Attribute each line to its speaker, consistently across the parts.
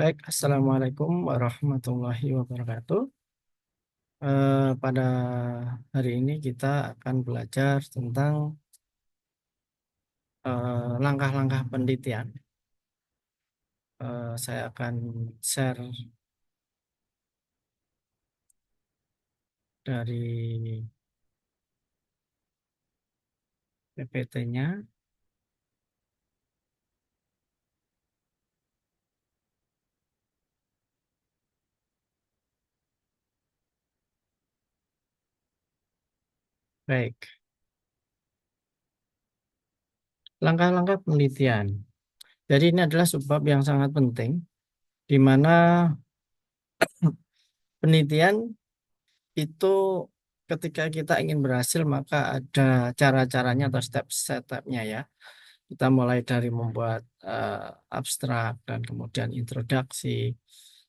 Speaker 1: Baik, Assalamualaikum warahmatullahi wabarakatuh. Pada hari ini kita akan belajar tentang langkah-langkah penelitian. Saya akan share dari PPT-nya. Baik, langkah-langkah penelitian. Jadi ini adalah sebab yang sangat penting, di mana penelitian itu ketika kita ingin berhasil maka ada cara-caranya atau step-stepnya ya. Kita mulai dari membuat abstrak dan kemudian introduksi,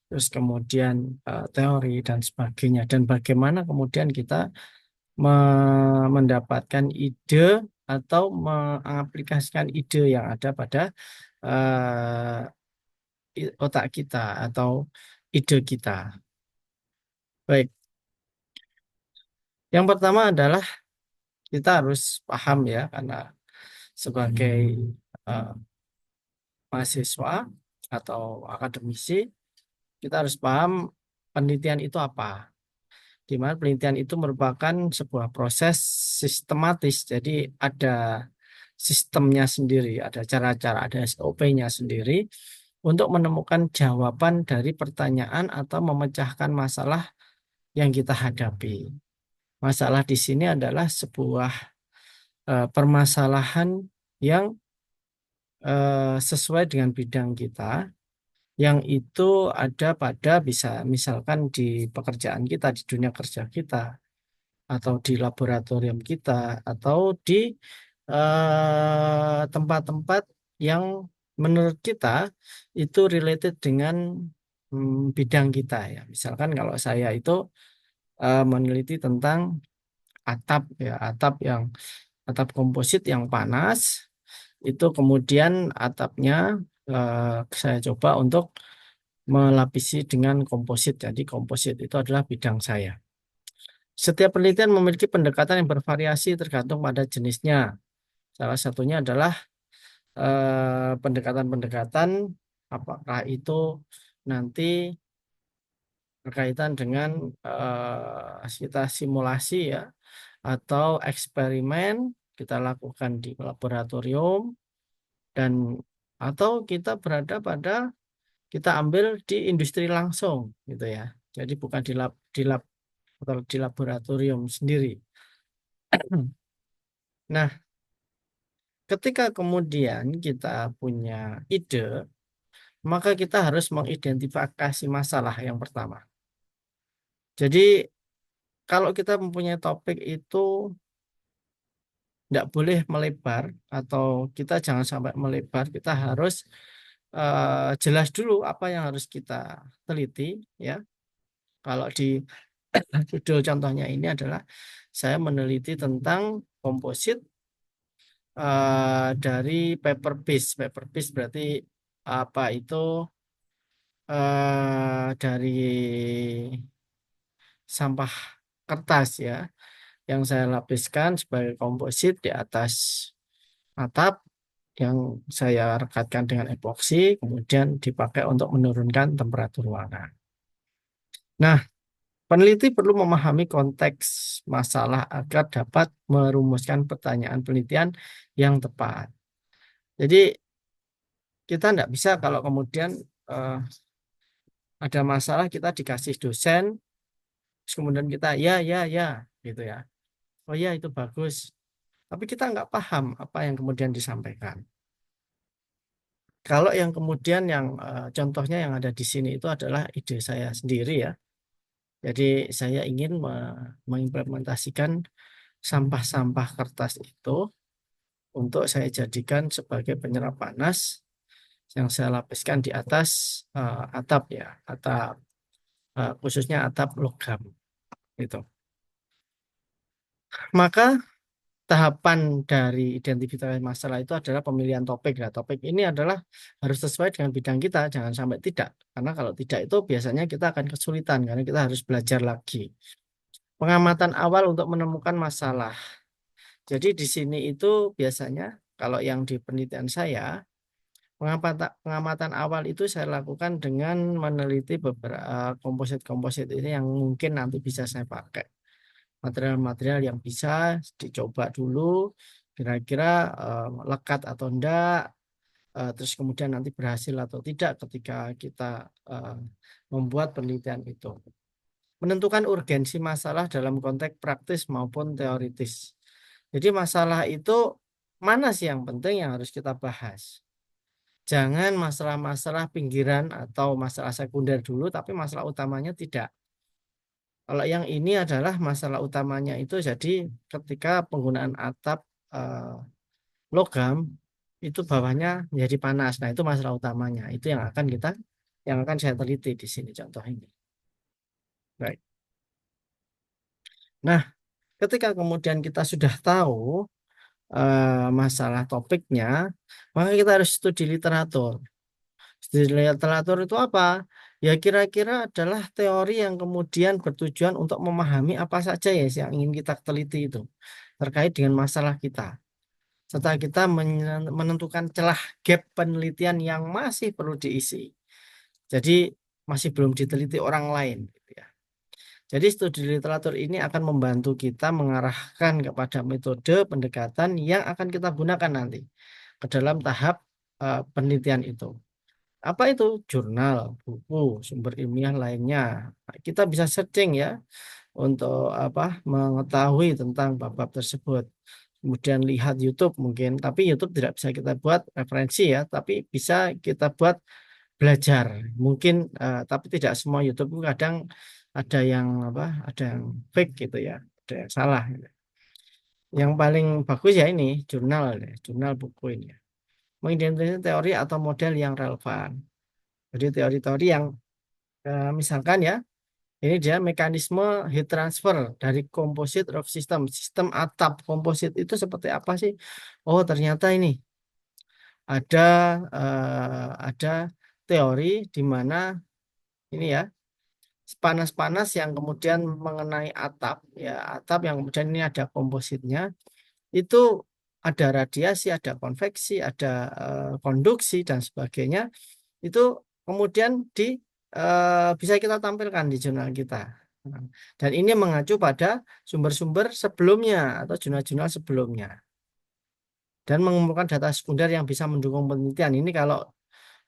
Speaker 1: terus kemudian teori dan sebagainya. Dan bagaimana kemudian kita mendapatkan ide atau mengaplikasikan ide yang ada pada otak kita atau ide kita. Baik, yang pertama adalah kita harus paham ya, karena sebagai eh, mahasiswa atau akademisi, kita harus paham penelitian itu apa. Di mana penelitian itu merupakan sebuah proses sistematis. Jadi ada sistemnya sendiri, ada cara-cara, ada SOP-nya sendiri untuk menemukan jawaban dari pertanyaan atau memecahkan masalah yang kita hadapi. Masalah di sini adalah sebuah permasalahan yang sesuai dengan bidang kita, yang itu ada pada bisa misalkan di pekerjaan kita, di dunia kerja kita, atau di laboratorium kita, atau di tempat-tempat yang menurut kita itu related dengan bidang kita ya. Misalkan kalau saya itu meneliti tentang atap ya, atap komposit yang panas, itu kemudian atapnya saya coba untuk melapisi dengan komposit. Jadi komposit itu adalah bidang saya. Setiap penelitian memiliki pendekatan yang bervariasi tergantung pada jenisnya. Salah satunya adalah pendekatan-pendekatan apakah itu nanti berkaitan dengan kita simulasi ya, atau eksperimen kita lakukan di laboratorium, dan atau kita berada pada kita ambil di industri langsung gitu ya. Jadi bukan di lab atau di laboratorium sendiri. Nah, ketika kemudian kita punya ide, maka kita harus mengidentifikasi masalah yang pertama. Jadi kalau kita mempunyai topik itu tidak boleh melebar, atau kita jangan sampai melebar. Kita harus jelas dulu apa yang harus kita teliti ya. Kalau di judul contohnya ini adalah saya meneliti tentang komposit dari paper base. Paper base berarti apa itu, dari sampah kertas ya, yang saya lapiskan sebagai komposit di atas atap, yang saya rekatkan dengan epoksi, kemudian dipakai untuk menurunkan temperatur ruangan. Nah, peneliti perlu memahami konteks masalah agar dapat merumuskan pertanyaan penelitian yang tepat. Jadi kita tidak bisa kalau kemudian eh, ada masalah kita dikasih dosen, terus kemudian kita ya ya ya gitu ya. Oh ya itu bagus. Tapi kita nggak paham apa yang kemudian disampaikan. Kalau yang kemudian yang contohnya yang ada di sini itu adalah ide saya sendiri ya. Jadi saya ingin mengimplementasikan sampah-sampah kertas itu untuk saya jadikan sebagai penyerap panas yang saya lapiskan di atas atap ya, atap khususnya atap logam itu. Maka tahapan dari identifikasi masalah itu adalah pemilihan topik. Nah, topik ini adalah harus sesuai dengan bidang kita, jangan sampai tidak. Karena kalau tidak itu biasanya kita akan kesulitan karena kita harus belajar lagi. Pengamatan awal untuk menemukan masalah. Jadi di sini itu biasanya kalau yang di penelitian saya, pengamatan awal itu saya lakukan dengan meneliti beberapa komposit-komposit ini yang mungkin nanti bisa saya pakai. Material-material yang bisa dicoba dulu, kira-kira lekat atau enggak, terus kemudian nanti berhasil atau tidak ketika kita eh, membuat penelitian itu. Menentukan urgensi masalah dalam konteks praktis maupun teoritis. Jadi masalah itu mana sih yang penting yang harus kita bahas. Jangan masalah-masalah pinggiran atau masalah sekunder dulu, tapi masalah utamanya tidak. Kalau yang ini adalah masalah utamanya itu jadi ketika penggunaan atap eh, logam itu bawahnya menjadi panas. Nah, itu masalah utamanya. Itu yang akan saya teliti di sini contoh ini. Baik. Nah, ketika kemudian kita sudah tahu masalah topiknya, maka kita harus studi literatur. Studi literatur itu apa? Ya kira-kira adalah teori yang kemudian bertujuan untuk memahami apa saja ya yang ingin kita teliti itu terkait dengan masalah kita. Setelah kita menentukan celah gap penelitian yang masih perlu diisi. Jadi masih belum diteliti orang lain, gitu ya. Jadi studi literatur ini akan membantu kita mengarahkan kepada metode pendekatan yang akan kita gunakan nanti ke dalam tahap penelitian itu. Apa itu? Jurnal, buku, sumber ilmiah lainnya. Nah, kita bisa searching ya untuk apa mengetahui tentang bab-bab tersebut. Kemudian lihat YouTube mungkin, tapi YouTube tidak bisa kita buat referensi ya, tapi bisa kita buat belajar. Mungkin tapi tidak semua YouTube itu kadang ada yang apa, ada yang fake gitu ya, ada yang salah gitu. Yang paling bagus ya ini jurnal ya, jurnal buku ini ya. Mengidentifikasi teori atau model yang relevan. Jadi teori-teori yang misalkan ya, ini dia mekanisme heat transfer dari composite roof system. Sistem atap komposit itu seperti apa sih? Oh, ternyata ini ada teori di mana ini ya, panas-panas yang kemudian mengenai atap, ya atap yang kemudian ini ada kompositnya, itu ada radiasi, ada konveksi, ada konduksi dan sebagainya. Itu kemudian bisa kita tampilkan di jurnal kita. Nah, dan ini mengacu pada sumber-sumber sebelumnya atau jurnal-jurnal sebelumnya dan mengumpulkan data sekunder yang bisa mendukung penelitian. Ini kalau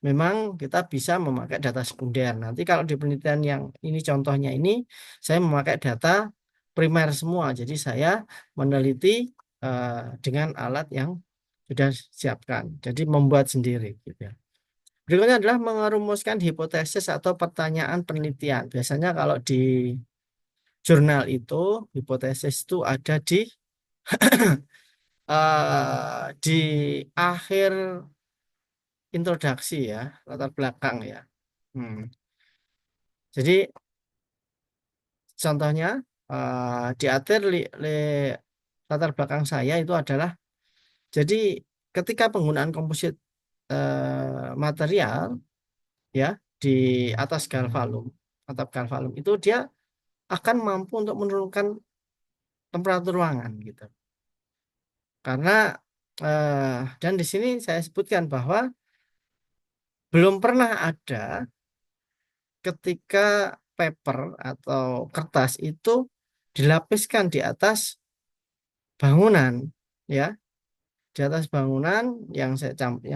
Speaker 1: memang kita bisa memakai data sekunder. Nanti kalau di penelitian yang ini contohnya ini saya memakai data primer semua. Jadi saya meneliti dengan alat yang sudah siapkan. Jadi membuat sendiri gitu ya. Berikutnya adalah merumuskan hipotesis atau pertanyaan penelitian. Biasanya kalau di jurnal itu hipotesis itu ada di akhir introduksi ya, latar belakang ya. Hmm. Jadi contohnya di akhir latar belakang saya itu adalah jadi ketika penggunaan komposit material ya di atas galvalum, atap galvalum itu dia akan mampu untuk menurunkan temperatur ruangan gitu. Karena dan di sini saya sebutkan bahwa belum pernah ada ketika paper atau kertas itu dilapiskan di atas bangunan ya, di atas bangunan yang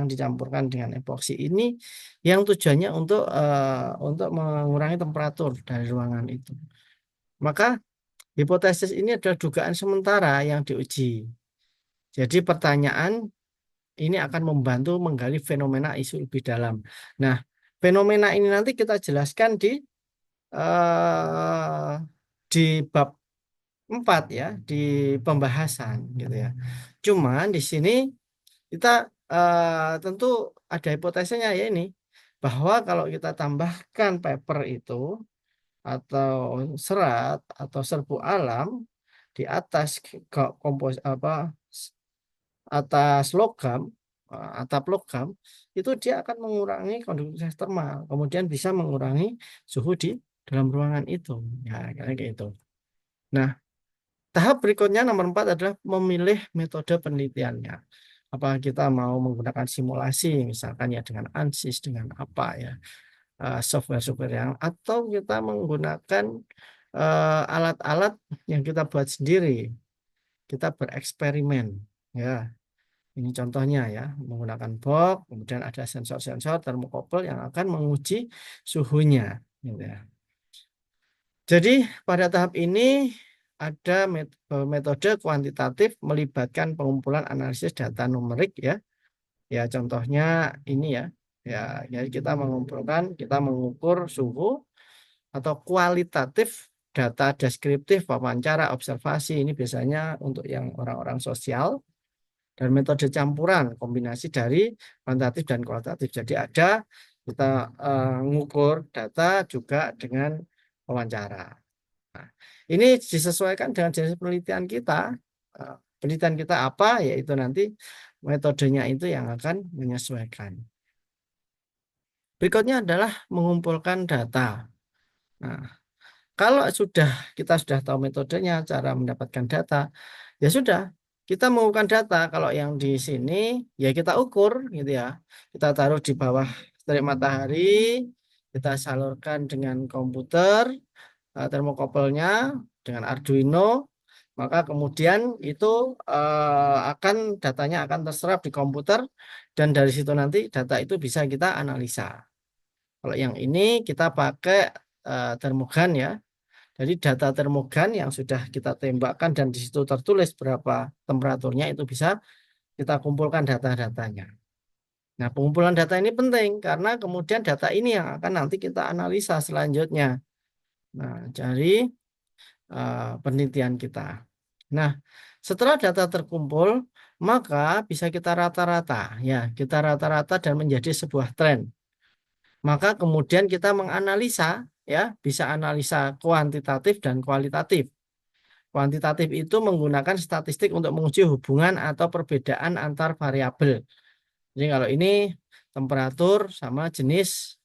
Speaker 1: dicampurkan dengan epoksi ini yang tujuannya untuk mengurangi temperatur dari ruangan itu. Maka hipotesis ini adalah dugaan sementara yang diuji. Jadi pertanyaan ini akan membantu menggali fenomena isu lebih dalam. Nah, fenomena ini nanti kita jelaskan eh, di bab 4 ya, di pembahasan gitu ya. Cuman di sini kita tentu ada hipotesisnya ya ini bahwa kalau kita tambahkan paper itu atau serat atau serbu alam di atas kompos apa atas logam, atap logam, itu dia akan mengurangi konduktivitas termal, kemudian bisa mengurangi suhu di dalam ruangan itu. Ya, kayak gitu. Nah, tahap berikutnya nomor 4 adalah memilih metode penelitiannya. Apakah kita mau menggunakan simulasi, misalkan ya dengan ANSYS, dengan apa ya, software-software yang, atau kita menggunakan alat-alat yang kita buat sendiri. Kita bereksperimen, ya. Ini contohnya ya, menggunakan box, kemudian ada sensor-sensor termokopel yang akan menguji suhunya, gitu ya. Jadi pada tahap ini ada metode kuantitatif melibatkan pengumpulan analisis data numerik ya. Ya contohnya ini ya. Ya, jadi kita mengukur suhu atau kualitatif data deskriptif, wawancara, observasi. Ini biasanya untuk yang orang-orang sosial, dan metode campuran kombinasi dari kuantitatif dan kualitatif. Jadi ada kita mengukur data juga dengan wawancara. Nah, ini disesuaikan dengan jenis penelitian kita. Penelitian kita apa, yaitu nanti metodenya itu yang akan menyesuaikan. Berikutnya adalah mengumpulkan data. Nah, kalau kita sudah tahu metodenya, cara mendapatkan data, ya sudah, kita mengumpulkan data. Kalau yang di sini, ya kita ukur, gitu ya. Kita taruh di bawah terik matahari, kita salurkan dengan komputer, termokopelnya dengan Arduino, maka kemudian itu akan datanya akan terserap di komputer, dan dari situ nanti data itu bisa kita analisa. Kalau yang ini kita pakai termogan ya. Jadi data termogan yang sudah kita tembakkan dan di situ tertulis berapa temperaturnya, itu bisa kita kumpulkan data-datanya. Nah, pengumpulan data ini penting karena kemudian data ini yang akan nanti kita analisa selanjutnya. Nah, dari penelitian kita. Nah, setelah data terkumpul, maka bisa kita rata-rata, ya, kita rata-rata dan menjadi sebuah tren. Maka kemudian kita menganalisa, ya, bisa analisa kuantitatif dan kualitatif. Kuantitatif itu menggunakan statistik untuk menguji hubungan atau perbedaan antar variabel. Jadi kalau ini temperatur sama jenis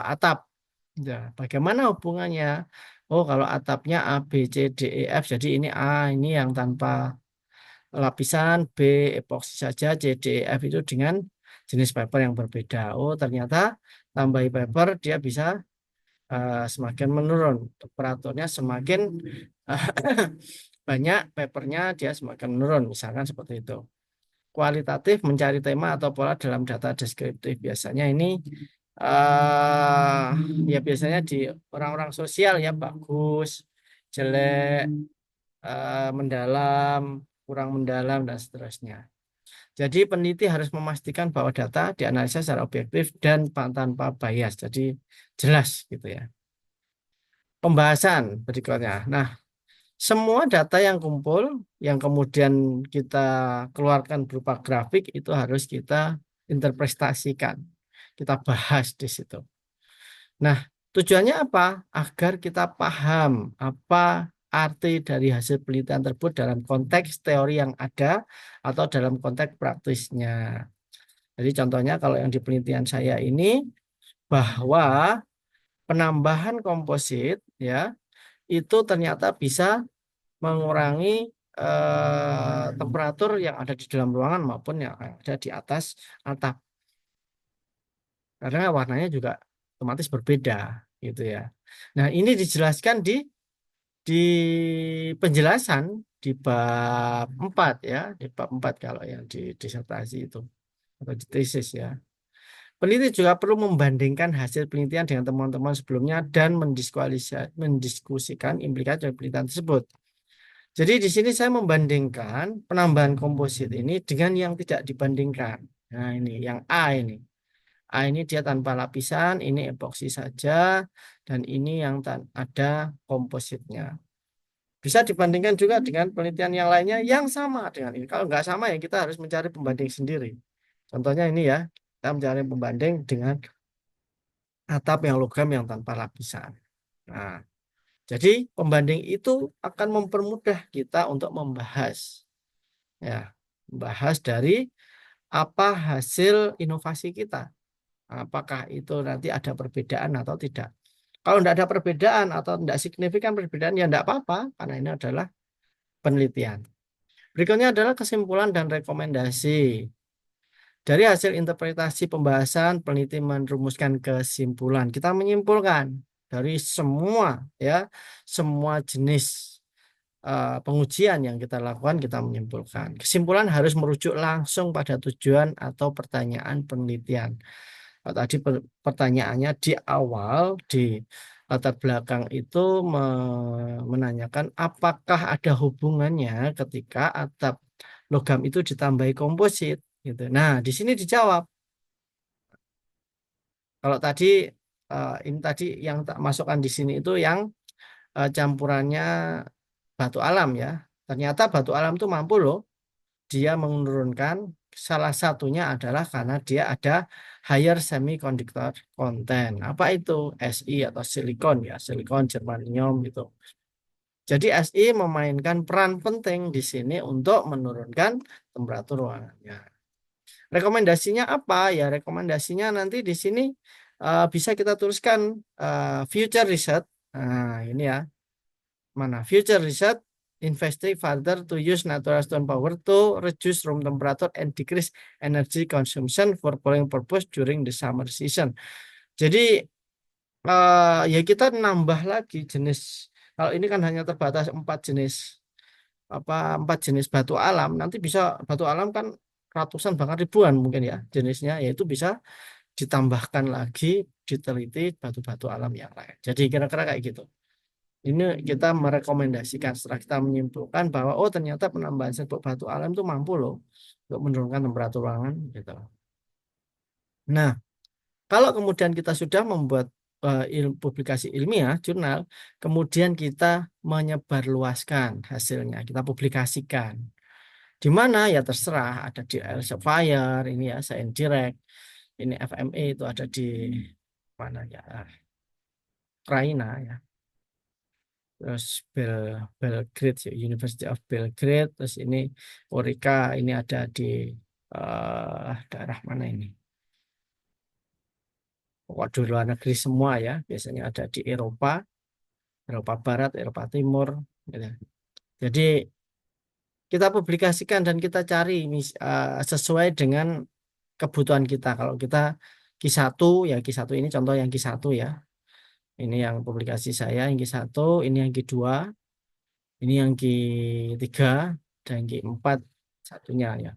Speaker 1: atap. Ya, bagaimana hubungannya? Oh, kalau atapnya A, B, C, D, E, F, jadi ini A, ini yang tanpa lapisan, B, epoksi saja, C, D, E, F itu dengan jenis paper yang berbeda. Oh, ternyata tambahi paper dia bisa semakin menurun. Temperaturnya semakin banyak, papernya dia semakin menurun, misalkan seperti itu. Kualitatif mencari tema atau pola dalam data deskriptif. Biasanya ini ya biasanya di orang-orang sosial ya, bagus, jelek, mendalam, kurang mendalam, dan seterusnya. Jadi peneliti harus memastikan bahwa data dianalisa secara objektif dan tanpa bias. Jadi jelas gitu ya. Pembahasan berikutnya. Nah, semua data yang kumpul, yang kemudian kita keluarkan berupa grafik, itu harus kita interpretasikan. Kita bahas di situ. Nah, tujuannya apa? Agar kita paham apa arti dari hasil penelitian tersebut dalam konteks teori yang ada atau dalam konteks praktisnya. Jadi contohnya kalau yang di penelitian saya ini, bahwa penambahan komposit ya itu ternyata bisa mengurangi temperatur yang ada di dalam ruangan maupun yang ada di atas atap. Karena warnanya juga otomatis berbeda gitu ya. Nah, ini dijelaskan di penjelasan di bab 4 ya, di bab 4 kalau yang di disertasi itu atau di tesis ya. Peneliti juga perlu membandingkan hasil penelitian dengan teman-teman sebelumnya dan mendiskusikan implikasi dari penelitian tersebut. Jadi di sini saya membandingkan penambahan komposit ini dengan yang tidak dibandingkan. Nah, ini yang A ini. A ini dia tanpa lapisan, ini epoksi saja, dan ini yang ada kompositnya. Bisa dibandingkan juga dengan penelitian yang lainnya yang sama dengan ini. Kalau nggak sama ya kita harus mencari pembanding sendiri. Contohnya ini ya, kita mencari pembanding dengan atap yang logam yang tanpa lapisan. Nah, jadi pembanding itu akan mempermudah kita untuk membahas. Ya. bahas dari apa hasil inovasi kita. Apakah itu nanti ada perbedaan atau tidak. Kalau tidak ada perbedaan atau tidak signifikan perbedaan, ya tidak apa-apa, karena ini adalah penelitian. Berikutnya adalah kesimpulan dan rekomendasi. Dari hasil interpretasi pembahasan, peneliti merumuskan kesimpulan. Kita menyimpulkan dari semua ya, semua jenis pengujian yang kita lakukan, kita menyimpulkan. Kesimpulan harus merujuk langsung pada tujuan atau pertanyaan penelitian. Tadi pertanyaannya di awal, di latar belakang itu menanyakan apakah ada hubungannya ketika atap logam itu ditambahi komposit gitu. Nah, di sini dijawab. Kalau tadi ini tadi yang tak masukkan di sini itu yang campurannya batu alam ya. Ternyata batu alam itu mampu loh dia menurunkan, salah satunya adalah karena dia ada higher semiconductor content. Apa itu? Si atau silikon ya, silikon, germanium gitu. Jadi Si memainkan peran penting di sini untuk menurunkan temperatur ruangannya. Rekomendasinya apa? Ya, rekomendasinya nanti di sini bisa kita tuliskan future research. Nah, ini ya. Mana? Future research investing further to use natural stone power to reduce room temperature and decrease energy consumption for cooling purpose during the summer season. Jadi ya kita nambah lagi jenis. Kalau ini kan hanya terbatas empat jenis batu alam. Nanti bisa batu alam kan ratusan bahkan ribuan mungkin ya jenisnya. Yaitu bisa ditambahkan lagi diteliti batu-batu alam yang lain. Jadi kira-kira kayak gitu. Ini kita merekomendasikan setelah kita menyimpulkan bahwa oh ternyata penambahan serbuk batu alam itu mampu loh untuk menurunkan temperatur ruangan gitu. Nah, kalau kemudian kita sudah membuat publikasi ilmiah, jurnal, kemudian kita menyebarluaskan hasilnya, kita publikasikan. Di mana ya terserah, ada di Elsevier, ini ya Science Direct, ini FME itu ada di mana ya, Ukraina ya. Terus Belgrade, ya, University of Belgrade, terus ini Orica, ini ada di daerah mana ini? Waduh, luar negeri semua ya, biasanya ada di Eropa, Eropa Barat, Eropa Timur, gitu. Jadi kita publikasikan dan kita cari sesuai dengan kebutuhan kita. Kalau kita Q1, ya Q1 ini contoh yang Q1 ya. Ini yang publikasi saya, yang Q1, ini yang Q2, ini yang Q3, dan Q4 satunya ya.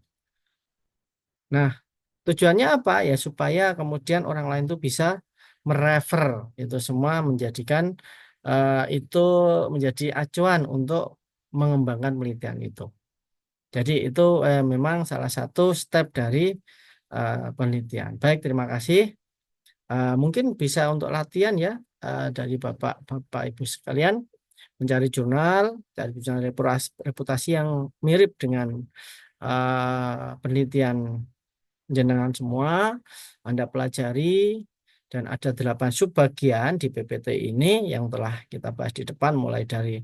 Speaker 1: Nah, tujuannya apa? Ya supaya kemudian orang lain tuh bisa merefer itu semua menjadikan itu menjadi acuan untuk mengembangkan penelitian itu. Jadi itu memang salah satu step dari penelitian. Baik, terima kasih. Mungkin bisa untuk latihan ya dari Bapak Ibu sekalian mencari jurnal, cari jurnal reputasi yang mirip dengan penelitian jenengan semua, Anda pelajari, dan ada 8 subbagian di PPT ini yang telah kita bahas di depan, mulai dari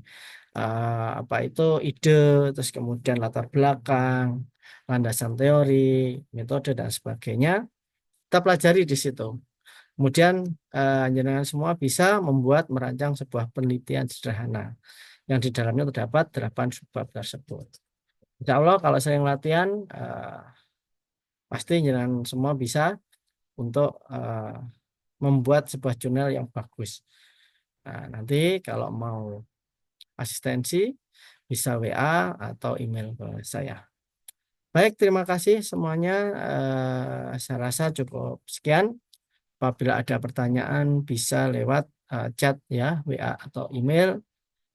Speaker 1: apa itu ide, terus kemudian latar belakang, landasan teori, metode, dan sebagainya. Kita pelajari di situ. Kemudian jenengan semua bisa merancang sebuah penelitian sederhana yang di dalamnya terdapat 8 subbab tersebut. Insya Allah kalau sering latihan, pasti jenengan semua bisa untuk membuat sebuah jurnal yang bagus. Nah, nanti kalau mau asistensi bisa WA atau email ke saya. Baik, terima kasih semuanya. Saya rasa cukup sekian. Apabila ada pertanyaan bisa lewat chat ya, WA atau email,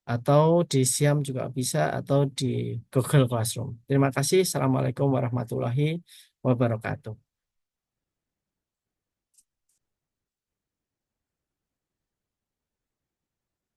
Speaker 1: atau di Siam juga bisa, atau di Google Classroom. Terima kasih. Assalamualaikum warahmatullahi wabarakatuh.